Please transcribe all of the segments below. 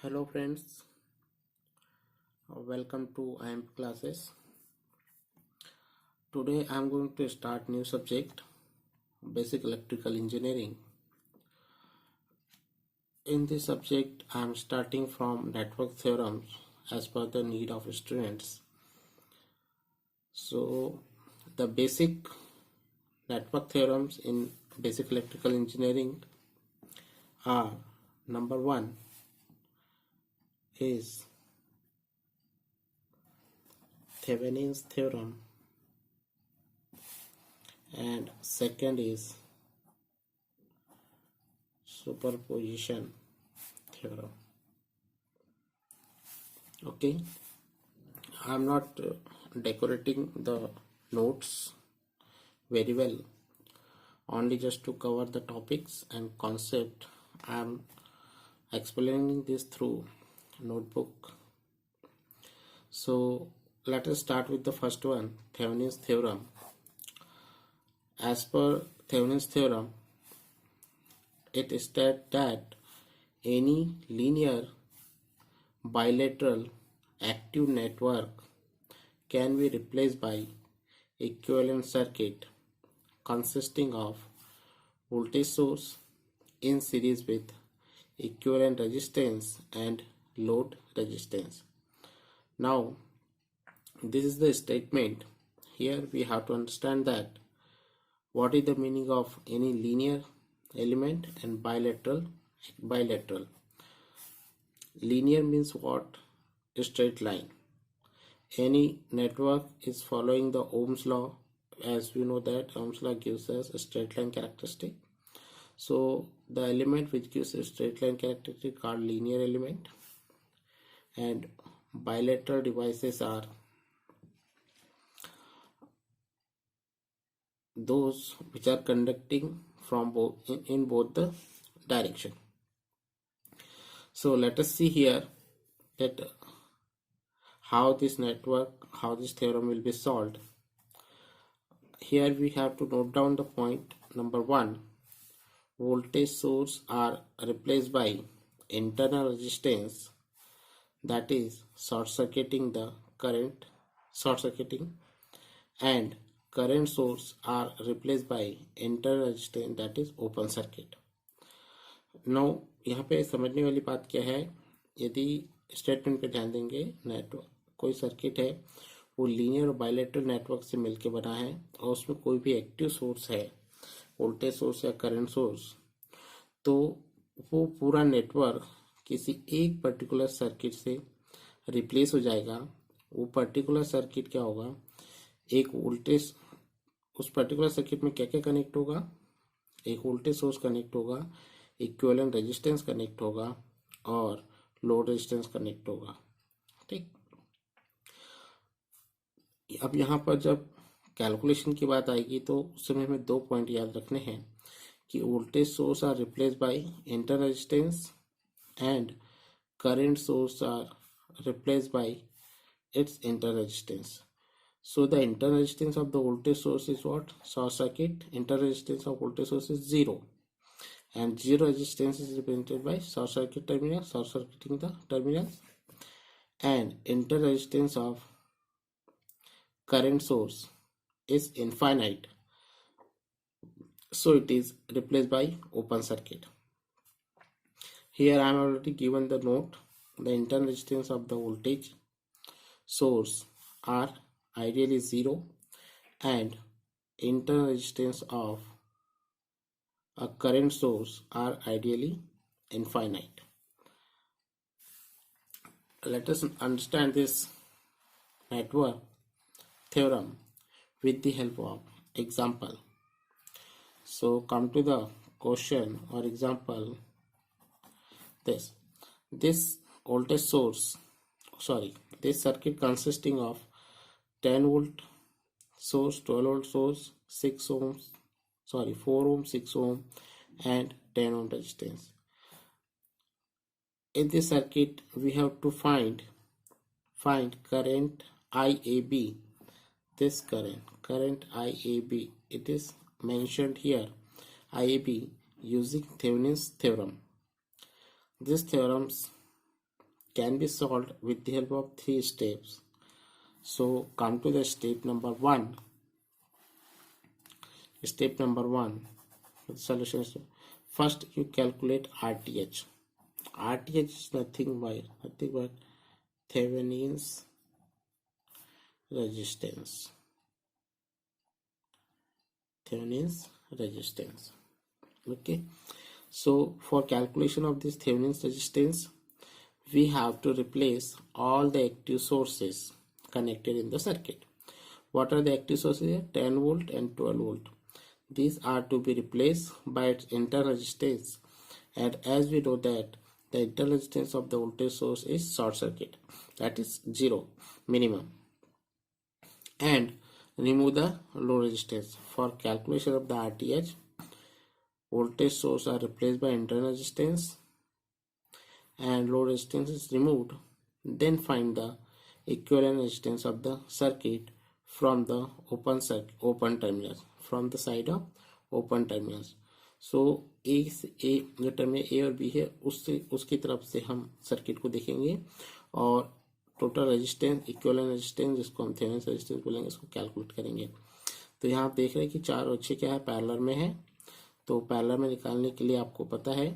Hello friends, welcome to IMP classes. Today I am going to start new subject, basic electrical engineering. In this subject I am starting from network theorems as per the need of students. So the basic network theorems in basic electrical engineering are: number 1 is Thevenin's theorem, and second is superposition theorem. Okay, I am not decorating the notes very well, only just to cover the topics and concept. I am explaining this through notebook. So let us start with the first one, Thevenin's theorem. As per Thevenin's theorem, it states that any linear bilateral active network can be replaced by equivalent circuit consisting of voltage source in series with equivalent resistance and load resistance. Now this is the statement. Here we have to understand that what is the meaning of any linear element and bilateral. Linear means what? A straight line. Any network is following the Ohm's law. As we know that Ohm's law gives us a straight line characteristic. So the element which gives a straight line characteristic called linear element, and bilateral devices are those which are conducting from both in both the direction. So let us see here that how this theorem will be solved. Here we have to note down the point. Number 1, voltage source are replaced by internal resistance, that is short-circuiting the current, and current source are replaced by internal resistance, that is open circuit. Now यहाँ पे समझने वाली बात क्या है, यदि statement पे ध्यान देंगे, नेटवर्क कोई सर्किट है वो लीनियर और बायलेटरल नेटवर्क से मिलके बना है और उसमें कोई भी एक्टिव सोर्स है, वोल्टेज सोर्स या करंट सोर्स, तो वो पूरा नेटवर्क किसी एक पर्टिकुलर सर्किट से रिप्लेस हो जाएगा। वो पर्टिकुलर सर्किट क्या होगा, एक वोल्टेज, उस पर्टिकुलर सर्किट में क्या क्या कनेक्ट होगा, एक वोल्टेज सोर्स कनेक्ट होगा, इक्विवेलेंट रेजिस्टेंस कनेक्ट होगा और लोड रेजिस्टेंस कनेक्ट होगा। ठीक, अब यहाँ पर जब कैलकुलेशन की बात आएगी तो उस समय हमें 2 पॉइंट याद रखने हैं कि voltage source are replace by internal resistance and current source are replace by its internal resistance. So the internal resistance of the voltage source is what? Short circuit. Internal resistance of voltage source is 0, and 0 resistance is represented by short circuit terminal, short circuiting the terminals, and internal resistance of current source is infinite, so it is replaced by open circuit. Here I am already given the note. The internal resistance of the voltage source are ideally 0 and internal resistance of a current source are ideally infinite. Let us understand this network theorem with the help of example. So come to the question or example. This voltage source, this circuit consisting of 10 volt source, 12 volt source, 4 ohm, 6 ohm and 10 ohm resistance. In this circuit we have to find current IAB. This current IAB, it is mentioned here, IAB, using Thevenin's theorem. This theorem can be solved with the help of 3 steps. So come to the step number 1. Step number 1, the solution is first you calculate RTH. RTH is nothing but Thevenin's resistance. Okay, so for calculation of this Thevenin's resistance, we have to replace all the active sources connected in the circuit. What are the active sources here? 10 volt and 12 volt. These are to be replaced by its internal resistance, and as we know that the internal resistance of the voltage source is short circuit, that is 0 minimum, and remove the load resistance. For calculation of the RTH, voltage source are replaced by internal resistance and load resistance is removed. Then find the equivalent resistance of the circuit from the open terminals, from the side of open terminals. So ए जो terminal ए और B है उसकी तरफ से हम circuit को देखेंगे और टोटल रेजिस्टेंस, इक्विवेलेंट रेजिस्टेंस, जिसको हम थेवेनिन रेजिस्टेंस बोलेंगे, इसको कैलकुलेट करेंगे। तो यहाँ आप देख रहे हैं कि 4 और 6 क्या है, पैरेलल में है। तो पैरेलल में निकालने के लिए आपको पता है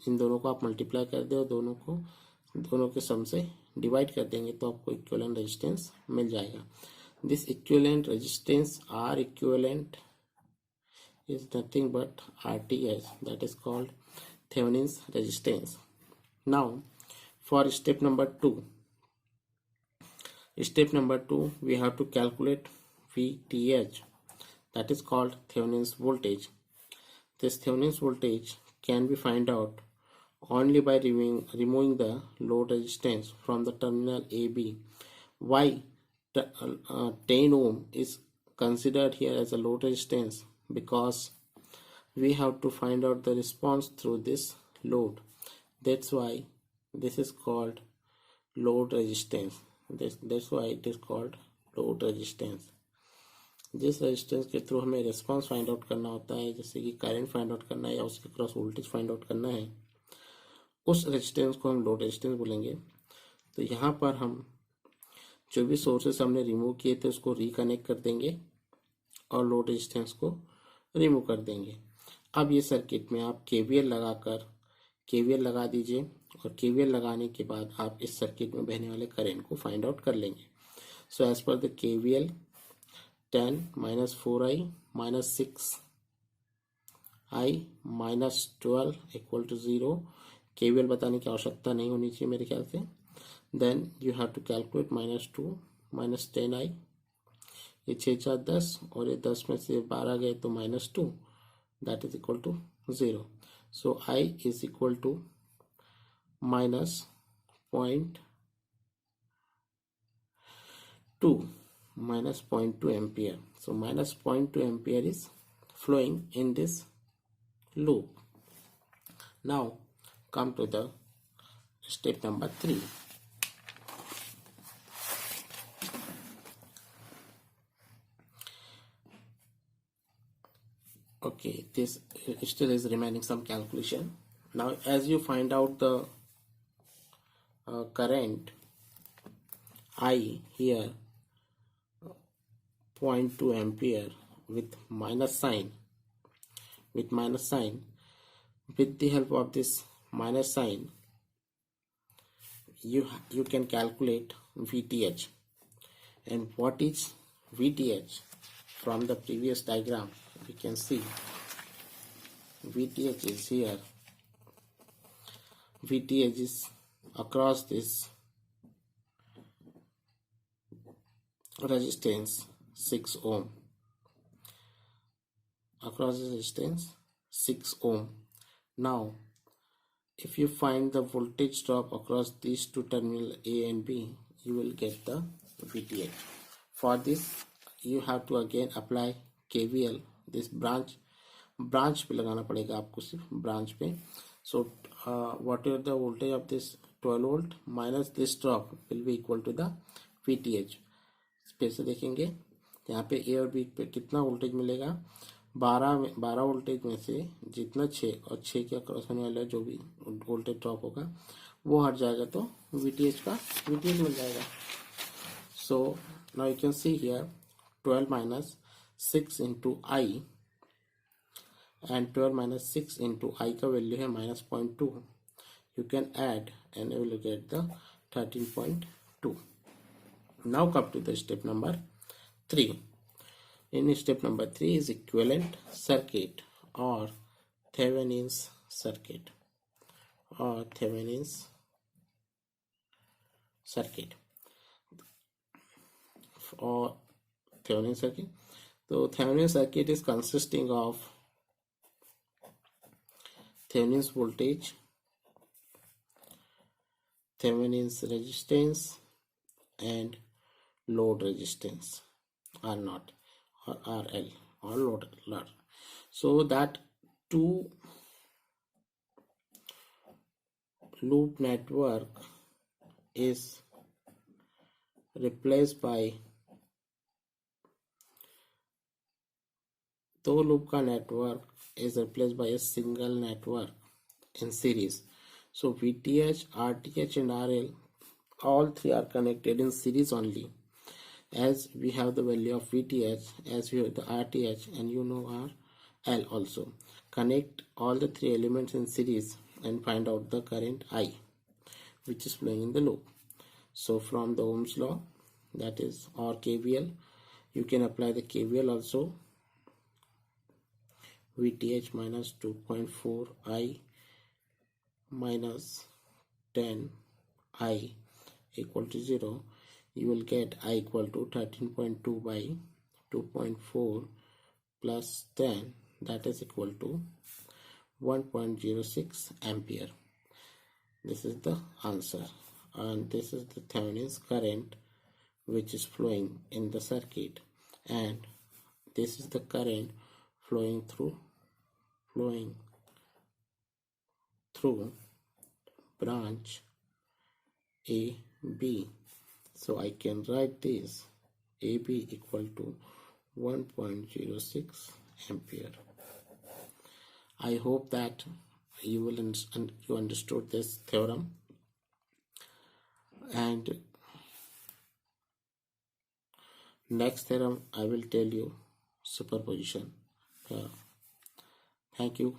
इन दोनों को आप मल्टीप्लाई कर दे और दोनों के सम से डिवाइड कर देंगे तो आपको इक्विवेलेंट रेजिस्टेंस मिल जाएगा। This equivalent resistance R equivalent is nothing but RTH, that is called Thevenin's resistance. Now for step number 2, we have to calculate VTH, that is called Thevenin's voltage. This Thevenin's voltage can be found out only by removing the load resistance from the terminal AB. Why 10 ohm is considered here as a load resistance? Because we have to find out the response through this load. That's why this is called load resistance. That's why it is called load resistance. जिस resistance के through हमें response find out करना होता है, जैसे कि current find out करना है या उसके क्रॉस वोल्टेज फाइंड आउट करना है, उस रेजिस्टेंस को हम लोड रेजिस्टेंस बोलेंगे। तो यहाँ पर हम जो भी सोर्सेस हमने रिमूव किए थे उसको रिकनेक्ट कर देंगे और लोड रेजिस्टेंस को रिमूव कर देंगे। अब ये सर्किट में आप केवीएल लगा दीजिए और केवीएल लगाने के बाद आप इस सर्किट में बहने वाले करंट को फाइंड आउट कर लेंगे। So as per the KVL 10 - 4i - 6i - 12 = 0। KVL बताने की आवश्यकता नहीं होनी चाहिए मेरे ख्याल से। Then you have to calculate -2 - 10i, ये 6 4 10 और ये 10 में से 12 गए तो -2, that is equal to 0। So I is equal to -0.2 ampere. So -0.2 ampere is flowing in this loop. Now come to the step number 3. Okay, this still is remaining some calculation. Now as you find out the current I here 0.2 ampere with minus sign, with the help of this minus sign you can calculate VTH. And what is VTH? From the previous diagram we can see VTH is here. VTH is across this resistance 6 ohm. Across the resistance 6 ohm. Now if you find the voltage drop across these two terminals A and B, you will get the VTH. For this you have to again apply KVL. This branch पे लगाना पड़ेगा आपको, सिर्फ branch पे. So whatever the voltage of this 12 volt minus this drop will be equal to the VTH. फिर से देखेंगे यहाँ पे A और B पे कितना वोल्टेज मिलेगा, 12 वोल्टेज में से जितना 6 और 6 के अक्रॉस होने वाला जो भी वोल्टेज ड्रॉप होगा वो हट जाएगा, तो VTH मिल जाएगा. So now you can see here 12 minus 6 into I, and 12 minus 6 into I का वैल्यू है -0.2. You can add and you will get the 13.2. Now come to the step number 3. In step number 3 is equivalent circuit or Thevenin's circuit or Thevenin's circuit or Thevenin circuit. So Thevenin circuit is consisting of Thevenin's voltage, Thevenin's resistance, and load resistance R0 or RL or load. So that two loop network is replaced by दो loop का network is replaced by a single network in series. So VTH, RTH and RL, all three are connected in series only. As we have the value of VTH, as we have the RTH, and you know our L also. Connect all the three elements in series and find out the current I which is flowing in the loop. So from the Ohm's law, that is, or KVL, you can apply the KVL also. VTH minus 2.4 I minus 10 I equal to 0. You will get I equal to 13.2 by 2.4 plus 10, that is equal to 1.06 ampere. This is the answer, and this is the Thevenin's current which is flowing in the circuit, and this is the current flowing through branch AB. So I can write this AB equal to 1.06 ampere. I hope that you understood this theorem, and next theorem I will tell you superposition theorem. Thank you.